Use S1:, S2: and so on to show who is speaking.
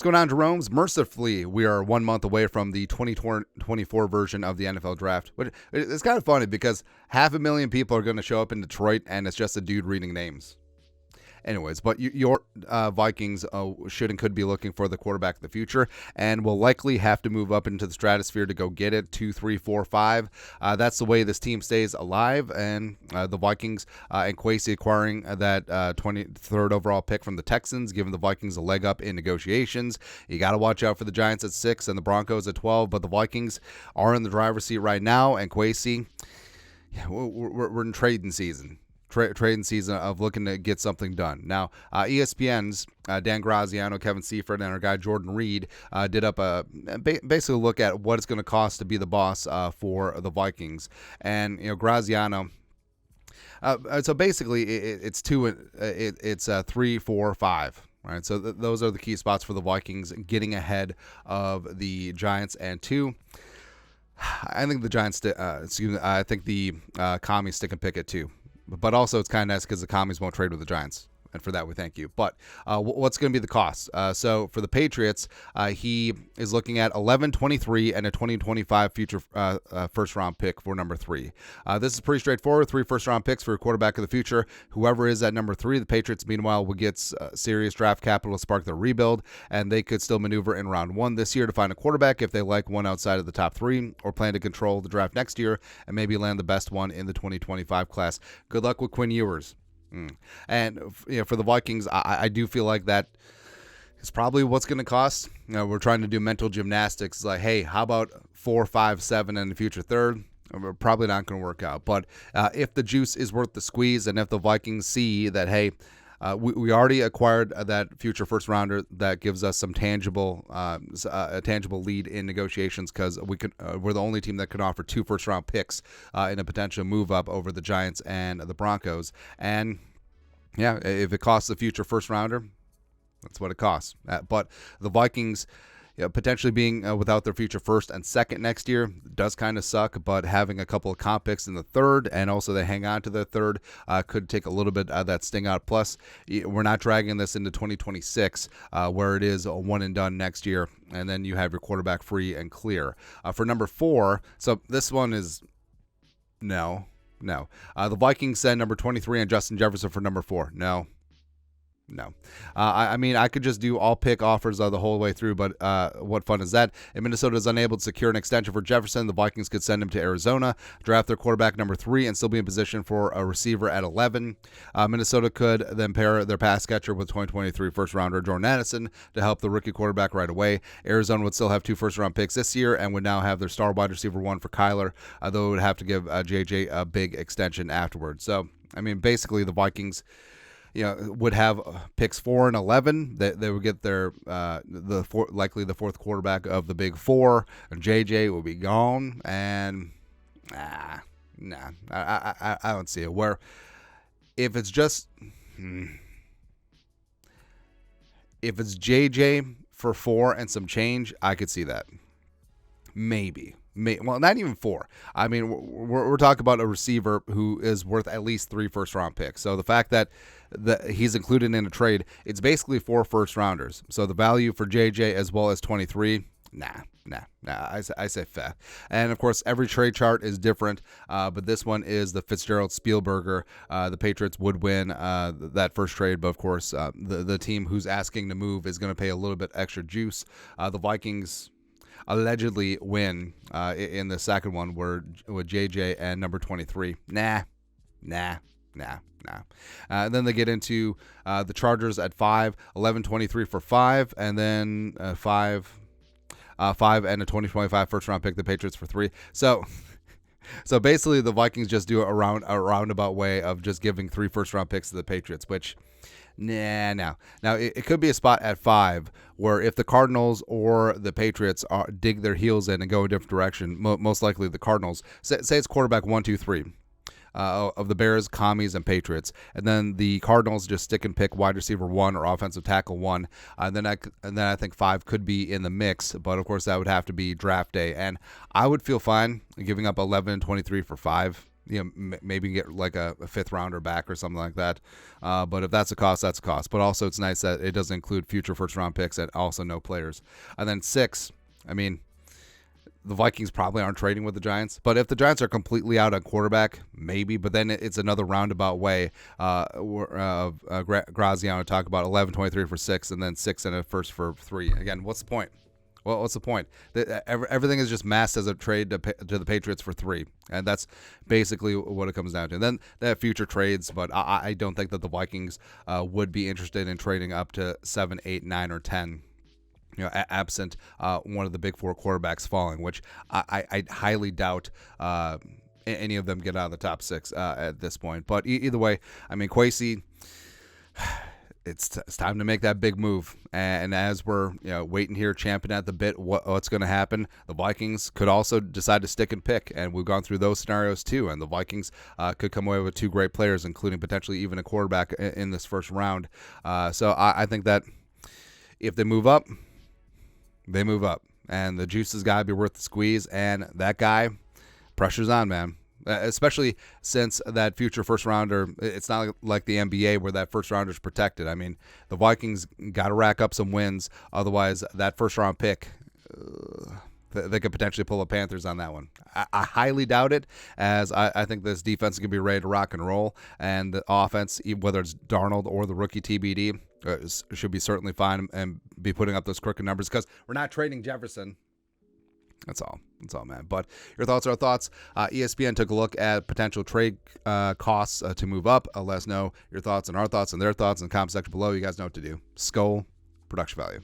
S1: going on, Jerome's? Mercifully, we are 1 month away from the 2024 version of the NFL draft. But it's kind of funny because 500,000 people are going to show up in Detroit, and it's just a dude reading names. Anyways, but your Vikings should and could be looking for the quarterback of the future, and will likely have to move up into the stratosphere to go get it. 2, 3, 4, 5. That's the way this team stays alive, and the Vikings and Kwesi acquiring that 23rd overall pick from the Texans, giving the Vikings a leg up in negotiations. You got to watch out for the Giants at 6 and the Broncos at 12, but the Vikings are in the driver's seat right now, and Kwesi, we're in trading season. Trading season of looking to get something done. Now, ESPN's Dan Graziano, Kevin Seifert, and our guy Jordan Reed did up basically look at what it's going to cost to be the boss for the Vikings. And Graziano. So basically, it's 3, 4, 5. Right. So those are the key spots for the Vikings getting ahead of the Giants. And 2. I think the Giants. I think the Commies stick and pick at 2. But also, it's kind of nice because the Commies won't trade with the Giants. And for that, we thank you. But what's going to be the cost? So for the Patriots, he is looking at 11, 23, and a 2025 future first-round pick for number 3. This is pretty straightforward. 3 first-round picks for a quarterback of the future. Whoever is at number 3, the Patriots, meanwhile, will get serious draft capital to spark their rebuild, and they could still maneuver in round 1 this year to find a quarterback if they like one outside of the top 3, or plan to control the draft next year and maybe land the best one in the 2025 class. Good luck with Quinn Ewers. And for the Vikings, I do feel like that is probably what's going to cost. We're trying to do mental gymnastics like, hey, how about 4, 5, 7 and the future third? We're probably not going to work out. But if the juice is worth the squeeze, and if the Vikings see that, hey, we already acquired that future first rounder that gives us some a tangible lead in negotiations, because we're the only team that can offer 2 first round picks in a potential move up over the Giants and the Broncos. And yeah, if it costs the future first rounder, that's what it costs. But the Vikings, potentially being without their future first and second next year does kind of suck, but having a couple of comp picks in the third, and also they hang on to their third, could take a little bit of that sting out. Plus, we're not dragging this into 2026, where it is a one and done next year, and then you have your quarterback free and clear. For number 4, so this one is no. The Vikings send number 23 and Justin Jefferson for number 4. No. I mean, I could just do all pick offers the whole way through, but what fun is that? If Minnesota is unable to secure an extension for Jefferson, the Vikings could send him to Arizona, draft their quarterback number 3, and still be in position for a receiver at 11. Minnesota could then pair their pass catcher with 2023 first-rounder Jordan Addison to help the rookie quarterback right away. Arizona would still have 2 first-round picks this year and would now have their star wide receiver 1 for Kyler, though it would have to give JJ a big extension afterwards. So, I mean, basically the Vikings would have picks 4 and 11. They would get their likely the 4th quarterback of the big 4. And JJ will be gone. And I don't see it. Where if it's just if it's JJ for 4 and some change, I could see that. Maybe. Well, not even 4. I mean, we're talking about a receiver who is worth at least 3 first-round picks. So the fact that he's included in a trade, it's basically 4 first-rounders. So the value for JJ as well as 23, nah. I say fair. And, of course, every trade chart is different, but this one is the Fitzgerald-Spielberger. The Patriots would win that first trade, but, of course, the team who's asking to move is going to pay a little bit extra juice. The Vikings allegedly win in the second one with JJ and number 23. Nah. Then they get into the Chargers at 5, 11, 23 for 5, and then 5 and a 2025 first round pick. The Patriots for 3. So basically, the Vikings just do a roundabout way of just giving 3 first round picks to the Patriots, which. Now it could be a spot at 5 where if the Cardinals or the Patriots dig their heels in and go a different direction, most likely the Cardinals, say it's quarterback 1, 2, 3 of the Bears, Commies, and Patriots, and then the Cardinals just stick and pick wide receiver 1 or offensive tackle 1, and then I think 5 could be in the mix, but of course that would have to be draft day, and I would feel fine giving up 11 and 23 for 5. maybe get like a fifth rounder back or something like that. But if that's a cost, that's a cost. But also it's nice that it doesn't include future first round picks and also no players. And then 6, I mean, the Vikings probably aren't trading with the Giants, but if the Giants are completely out on quarterback, maybe. But then it's another roundabout way. Graziano talk about 11-23 for 6, and then 6 and a first for 3. Again, what's the point? Well, what's the point? Everything is just masked as a trade to the Patriots for 3, and that's basically what it comes down to. And then they have future trades, but I don't think that the Vikings would be interested in trading up to 7, 8, 9, or 10. Absent one of the big 4 quarterbacks falling, which I highly doubt any of them get out of the top 6 at this point. But either way, I mean, Kwesi, it's time to make that big move. And as we're waiting here, champing at the bit, what's going to happen? The Vikings could also decide to stick and pick, and we've gone through those scenarios too. And the Vikings could come away with 2 great players, including potentially even a quarterback in this first round. So I think that if they move up, they move up, and the juice has got to be worth the squeeze. And that guy, pressure's on, man. Especially since that future first rounder, it's not like the NBA where that first rounder is protected. I mean, the Vikings got to rack up some wins, otherwise that first round pick, they could potentially pull the Panthers on that one. I highly doubt it, as I think this defense is going to be ready to rock and roll, and the offense, whether it's Darnold or the rookie TBD, should be certainly fine and be putting up those crooked numbers, because we're not trading Jefferson. That's all, man. But your thoughts are our thoughts. ESPN took a look at potential trade costs to move up. Let us know your thoughts and our thoughts and their thoughts in the comment section below. You guys know what to do. Skull, production value.